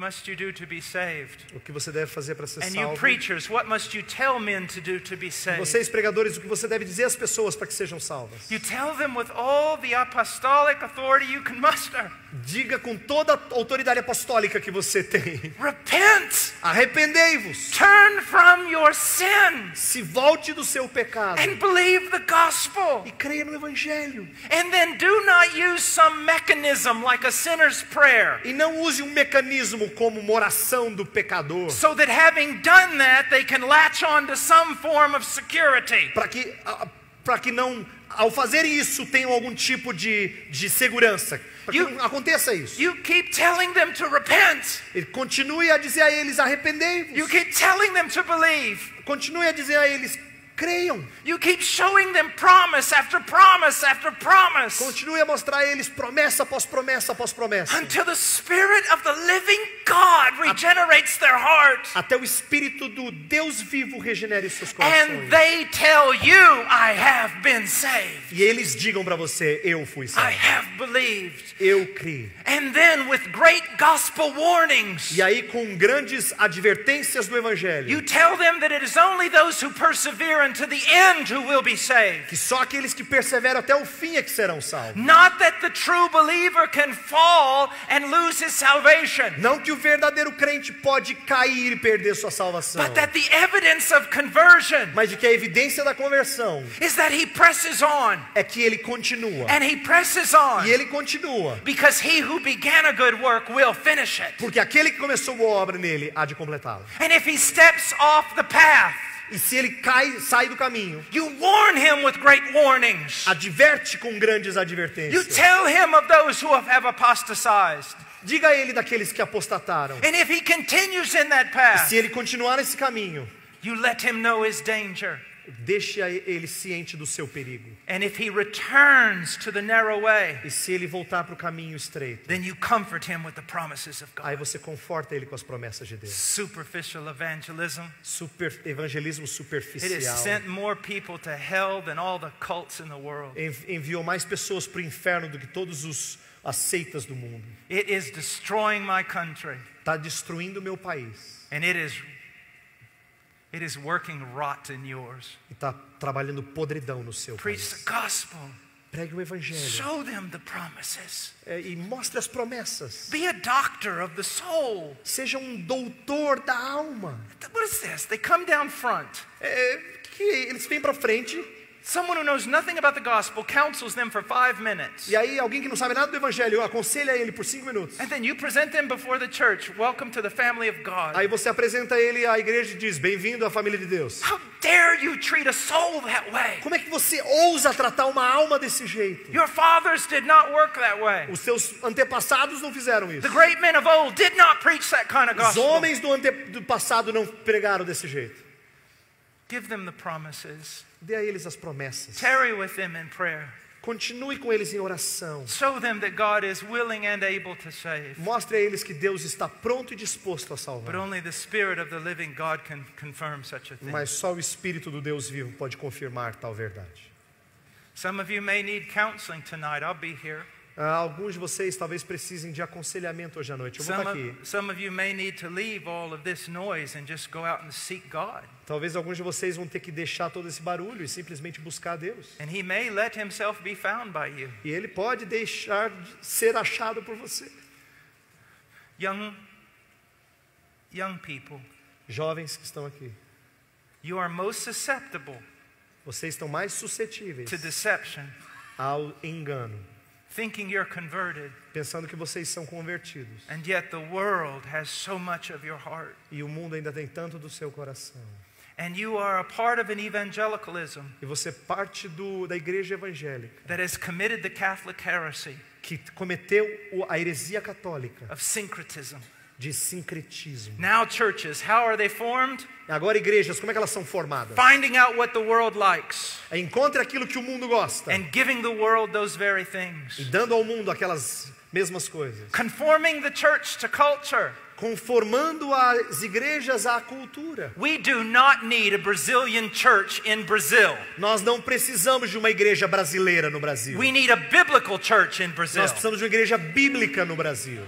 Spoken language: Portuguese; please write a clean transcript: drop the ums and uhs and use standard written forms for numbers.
must you do to be saved? O que você deve fazer para ser And you salvo? preachers, what must you tell men to do to be saved? Vocês pregadores, o que você deve dizer às pessoas para que sejam salvas? You tell them with all the apostolic authority you can muster. Diga com toda a autoridade apostólica que você tem. Repent. Arrependei-vos. Turn from your sin. Se volte do seu pecado. And believe the gospel. E creia no evangelho. And then do not use some mechanism like a sinner's prayer. E não use um mecanismo como uma oração do pecador. So that having done that, they can latch on to some form of security. Para que não, ao fazer isso, tenham algum tipo de segurança. Para que não aconteça isso. You keep telling them to repent. Ele continue a dizer a eles, arrependei-vos. You keep telling them to believe. Continue a dizer a eles, creiam. You keep showing them promise after promise after promise. Continue a mostrar a eles promessa após promessa após promessa. Until the Spirit of the living God regenerates their heart. Até o Espírito do Deus vivo regenere seus corações. And they tell you, I have been saved. E eles digam para você, eu fui salvo. I have believed. Eu criei. And then with great gospel warnings. E aí com grandes advertências do evangelho. You tell them that it is only those who persevere unto the end who will be saved. Que só aqueles que perseveram até o fim é que serão salvos. Not that the true believer can fall and lose his salvation. Não que o verdadeiro crente pode cair e perder sua salvação. But that the evidence of conversion. Mas de que a evidência da conversão is that he presses on. É que ele continua. And he presses on. E ele continua. Because he who began a good work will finish it. Porque aquele que começou boa obra nele há de completá-la. And if he steps off the path, e se ele sai do caminho, you warn him with great warnings. Adverte com grandes advertências. You tell him of those who have apostatized. Diga a ele daqueles que apostataram. And if he continues in that path, e se ele continuar nesse caminho, you let him know his danger. Deixe ele ciente do seu perigo. And if he returns to the narrow way, e se ele voltar para o caminho estreito, then you comfort him with the promises of God. Aí você conforta ele com as promessas de Deus. Superficial evangelism. Evangelismo superficial. It has sent more people to hell than all the cults in the world. Enviou mais pessoas para o inferno do que todos as seitas do mundo. It is destroying my country. Está destruindo o meu país. And it is working rot in yours. E está trabalhando podridão no seu Preach país. the gospel. Pregue o evangelho. Show them the promises. E mostre as promessas. Be a doctor of the soul. Seja doutor da alma. What is this? They come down front. Eles vêm para frente. Someone who knows nothing about the gospel counsels them for 5 minutes. E aí alguém que não sabe nada do evangelho aconselha ele por 5 minutos. And then you present them before the church. Welcome to the family of God. Aí você apresenta ele à igreja e diz: bem-vindo à família de Deus. How dare you treat a soul that way? Como é que você ousa tratar uma alma desse jeito? Your fathers did not work that way. Os seus antepassados não fizeram isso. The great men of old did not preach that kind of gospel. Os homens do passado não pregaram desse jeito. Give them the promises. Dê a eles as promessas. Tarry with them in prayer. Continue com eles em oração. Show them that God is willing and able to save. Mostre a eles que Deus está pronto e disposto a salvar. But only the Spirit of the living God can confirm such a thing. Mas só o Espírito do Deus vivo pode confirmar tal verdade. Some of you may need counseling tonight. I'll be here. Alguns de vocês talvez precisem de aconselhamento hoje à noite. Eu vou estar aqui. Some of you may need to leave all of this noise and just go out and seek God. Talvez alguns de vocês vão ter que deixar todo esse barulho e simplesmente buscar a Deus. And he may let himself be found by you. E ele pode deixar de ser achado por você. Young people. Jovens que estão aqui. You are most susceptible. Vocês estão mais suscetíveis to deception. Ao engano. Thinking you're converted. Pensando que vocês são convertidos. And yet the world has so much of your heart. E o mundo ainda tem tanto do seu coração. And you are a part of an evangelicalism. E você parte da igreja evangélica. That has committed the Catholic heresy. Que cometeu a heresia católica. Of syncretism. De sincretismo. Now churches, how are they formed? Agora igrejas, como é que elas são formadas? Finding out what the world likes. Encontre aquilo que o mundo gosta. And giving the world those very things. E dando ao mundo aquelas mesmas coisas. Conforming the church to culture. Conformando as igrejas à cultura. We do not need a Brazilian church in Brazil. Nós não precisamos de uma igreja brasileira no Brasil. We need a biblical church in Brazil. Nós precisamos de uma igreja bíblica no Brasil.